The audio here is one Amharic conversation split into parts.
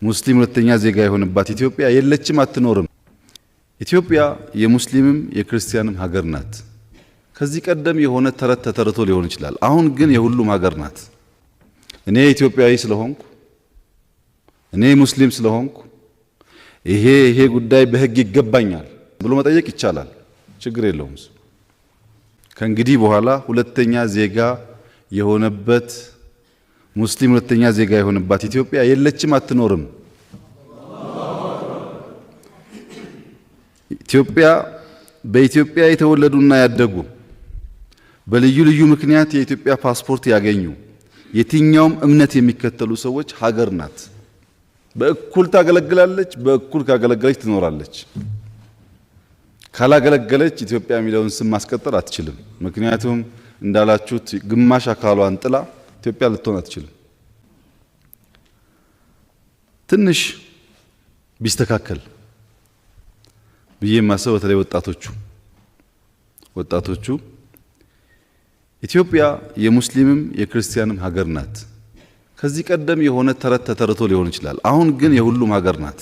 ሙስሊም ሁለተኛ ዜጋ የሆነባት ኢትዮጵያ የለችም አትኖርም። ኢትዮጵያ የሙስሊምም የክርስቲያንም ሀገር ናት። ከዚህ ቀደም የሆነ ተረት ተተርቶ ሊሆን ይችላል። አሁን ግን የሁሉም ሀገር ናት። እኔ ኢትዮጵያዊ ስለሆንኩ እኔ ሙስሊም ስለሆንኩ ይሄ ጉዳይ በሕግ ይገባኛል ብሎ መጠየቅ ይቻላል። ችግር የለውም። ከእንግዲህ በኋላ ሁለተኛ ዜጋ የሆነበት ሙስሊም ሁለተኛ ዜጋ የሆነባት ኢትዮጵያ የለችም አትኖርም። በኢትዮጵያ የተወለዱና ያደጉ በልዩ ልዩ ምክንያት የኢትዮጵያ ፓስፖርት ያገኙ የትኛውም እምነት የሚከተሉ ሰዎች ሀገር ናት። በእኩል ታገለግላለች። በእኩል ካገለገለች ትኖራለች። ካላገለገለች ኢትዮጵያ የሚለውን ስም ማስቀጠል አትችልም። ምክንያቱም እንዳላችሁት ግማሽ አካሏን ጥላ ኢትዮጵያ ልትሆን አትችልም። ትንሽ ቢስተካከል ብዬ ማሰብ በተለይ ወጣቶቹ ኢትዮጵያ የሙስሊምም የክርስቲያንም ሀገር ናት። ከዚህ ቀደም የሆነ ተረት ተተርቶ ሊሆን ይችላል። አሁን ግን የሁሉም ሀገር ናት።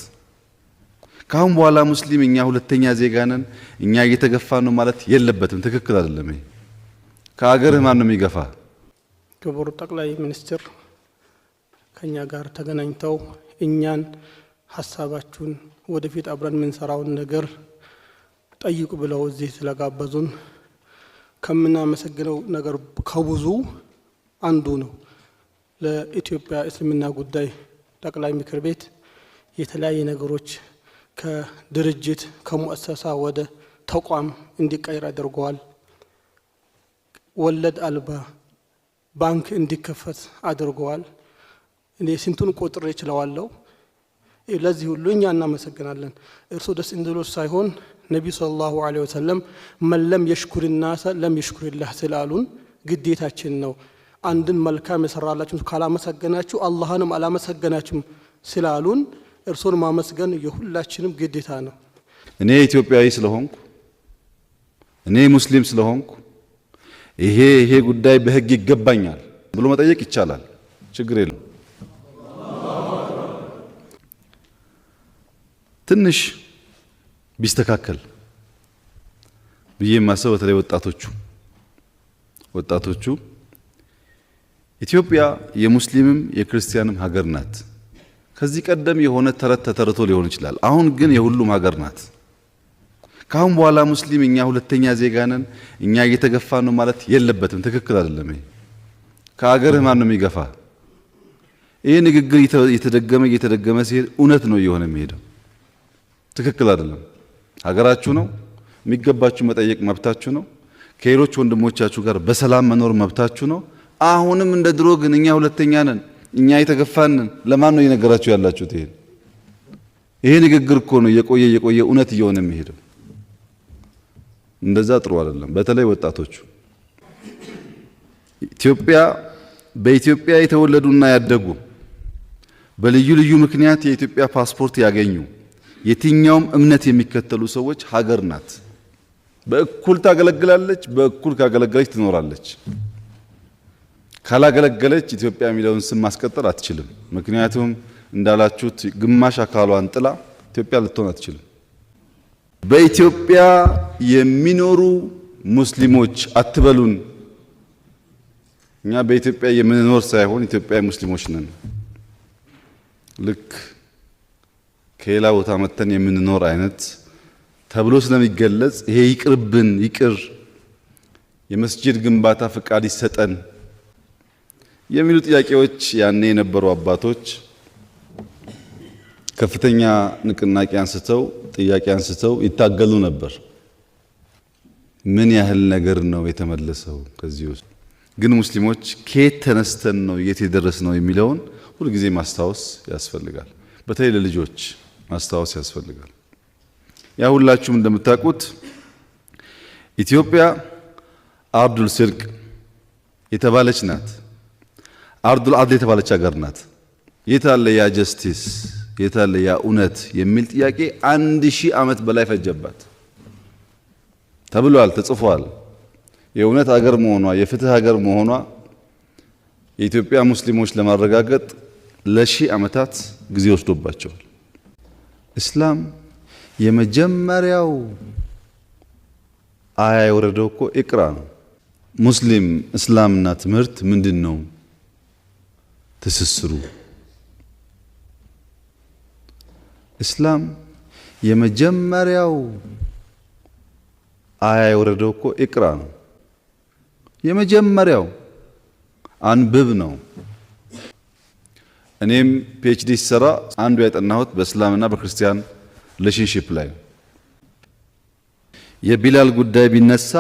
ካሁን በኋላ ሙስሊም እኛ ሁለተኛ ዜጋ ነን፣ እኛ እየተገፋን ነው ማለት የለበትም። ትክክል አይደለም። ይሄ ከሀገርህ ማን ነው የሚገፋ? ክቡር ጠቅላይ ሚኒስትር ከኛ ጋር ተገናኝተው እኛን ሐሳባችሁን ወደፊት አብረን የምንሰራውን ነገር ጠይቁ ብለው እዚህ ስለጋበዙን ከምናመሰግነው ነገር ከብዙ አንዱ ነው። ለኢትዮጵያ እስልምና ጉዳይ ጠቅላይ ምክር ቤት የተለያየ ነገሮች ከድርጅት ከሙአሰሳ ወደ ተቋም እንዲቀየር አድርገዋል። ወለድ አልባ ባንክ እንዲከፈት አድርገዋል። እኔ ስንቱን ቆጥሬ እችላለሁ። ለዚህ ሁሉ እኛ እናመሰግናለን። እርሱ ደስ እንዲሎት ሳይሆን ነብዩ ሰለላሁ ዐለይሂ ወሰለም መለም የሽኩር الناس ለም የሽኩርላህ ስላሉን ግዴታችን ነው። አንድን መልካም የሰራላችሁ ካላመሰገናችሁ አላህንም አላመሰገናችሁም ስላሉን እርሱን ማመስገን የሁላችንም ግዴታ ነው። እኔ ኢትዮጵያዊ ስለሆንኩ እኔ ሙስሊም ስለሆንኩ ይሄ ጉዳይ በሕግ ይገባኛል ብሎ መጠየቅ ይቻላል። ችግር የለም። ትንሽ ቢስተካከል ብዬ ማሰብ በተለይ ወጣቶቹ ኢትዮጵያ የሙስሊምም የክርስቲያንም ሀገር ናት። ከዚህ ቀደም የሆነ ተረት ተተርቶ ሊሆን ይችላል። አሁን ግን የሁሉም ሀገር ናት። ካሁን በኋላ ሙስሊም እኛ ሁለተኛ ዜጋ ነን፣ እኛ እየተገፋን ነው ማለት የለበትም። ትክክል አይደለም። ይሄ ከሀገርህ ማን ነው የሚገፋ? ይሄ ንግግር እየተደገመ ሲሄድ እውነት ነው እየሆነ የሚሄደው። ትክክል አይደለም። ሀገራችሁ ነው፣ የሚገባችሁ መጠየቅ መብታችሁ ነው። ከሌሎች ወንድሞቻችሁ ጋር በሰላም መኖር መብታችሁ ነው። አሁንም እንደ ድሮ ግን እኛ ሁለተኛ ነን፣ እኛ የተገፋንን ለማን ነው እየነገራችሁ ያላችሁት? ይሄ ንግግር እኮ ነው የቆየ እውነት እየሆነ የሚሄደው። እንደዛ ጥሩ አይደለም። በተለይ ወጣቶቹ በኢትዮጵያ የተወለዱና ያደጉ በልዩ ልዩ ምክንያት የኢትዮጵያ ፓስፖርት ያገኙ የትኛውም እምነት የሚከተሉ ሰዎች ሀገር ናት። በእኩል ታገለግላለች። በእኩል ካገለገለች ትኖራለች። ካላገለገለች ኢትዮጵያ የሚለውን ስም ማስቀጠል አትችልም። ምክንያቱም እንዳላችሁት ግማሽ አካሏን ጥላ ኢትዮጵያ ልትሆን አትችልም። በኢትዮጵያ የሚኖሩ ሙስሊሞች አትበሉን። እኛ በኢትዮጵያ የምንኖር ሳይሆን ኢትዮጵያዊ ሙስሊሞች ነን። ልክ ከሌላ ቦታ መተን የምንኖር አይነት ተብሎ ስለሚገለጽ ይሄ ይቅርብን፣ ይቅር፣ የመስጂድ ግንባታ ፍቃድ ይሰጠን የሚሉ ጥያቄዎች ያኔ የነበሩ አባቶች ከፍተኛ ንቅናቄ አንስተው ጥያቄ አንስተው ይታገሉ ነበር። ምን ያህል ነገር ነው የተመለሰው? ከዚህ ውስጥ ግን ሙስሊሞች ከየት ተነስተን ነው የት የደረስ ነው የሚለውን ሁሉ ጊዜ ማስታወስ ያስፈልጋል። በተለይ ለልጆች ማስታወስ ያስፈልጋል። ያ ሁላችሁም እንደምታውቁት ኢትዮጵያ አርዱል ሲድቅ የተባለች ናት። አርዱል አድል የተባለች ሀገር ናት። የታለ ያ ጀስቲስ፣ የታለ ያ እውነት የሚል ጥያቄ 1000 ዓመት በላይ ፈጀባት ተብሏል፣ ተጽፏል። የእውነት ሀገር መሆኗ የፍትህ ሀገር መሆኗ የኢትዮጵያ ሙስሊሞች ለማረጋገጥ ለሺህ ዓመታት ጊዜ ወስዶባቸዋል። እስላም የመጀመሪያው አያ የወረደው እኮ ኢቅራ ነው። ሙስሊም እስላምና ትምህርት ምንድነው ትስስሩ? እስላም የመጀመሪያው አያ የወረደው እኮ ኢቅራ ነው። የመጀመሪያው አንብብ ነው። እኔም ፒኤችዲ ሲሰራ አንዱ ያጠናሁት በእስላምና በክርስቲያን ሪሌሽንሺፕ ላይ የቢላል ጉዳይ ቢነሳ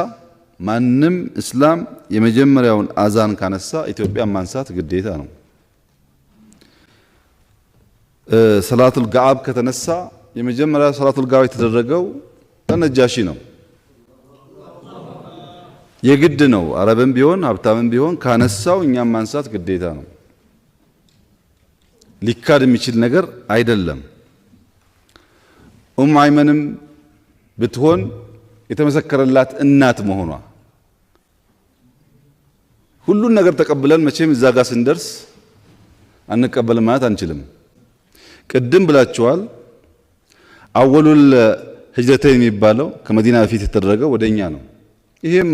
ማንም እስላም የመጀመሪያውን አዛን ካነሳ ኢትዮጵያን ማንሳት ግዴታ ነው። ሰላቱል ጋዓብ ከተነሳ የመጀመሪያ ሰላቱል ጋዓብ የተደረገው ለነጃሺ ነው። የግድ ነው። አረብም ቢሆን ሀብታምም ቢሆን ካነሳው እኛም ማንሳት ግዴታ ነው። ሊካድ የሚችል ነገር አይደለም። አይመንም ብትሆን የተመሰከረላት እናት መሆኗ ሁሉን ነገር ተቀብለን መቼም እዛ ጋር ስንደርስ አንቀበልም ማለት አንችልም። ቅድም ብላችኋል። አወሉል ሂጅረተይን የሚባለው ከመዲና በፊት የተደረገው ወደኛ ነው። ይሄም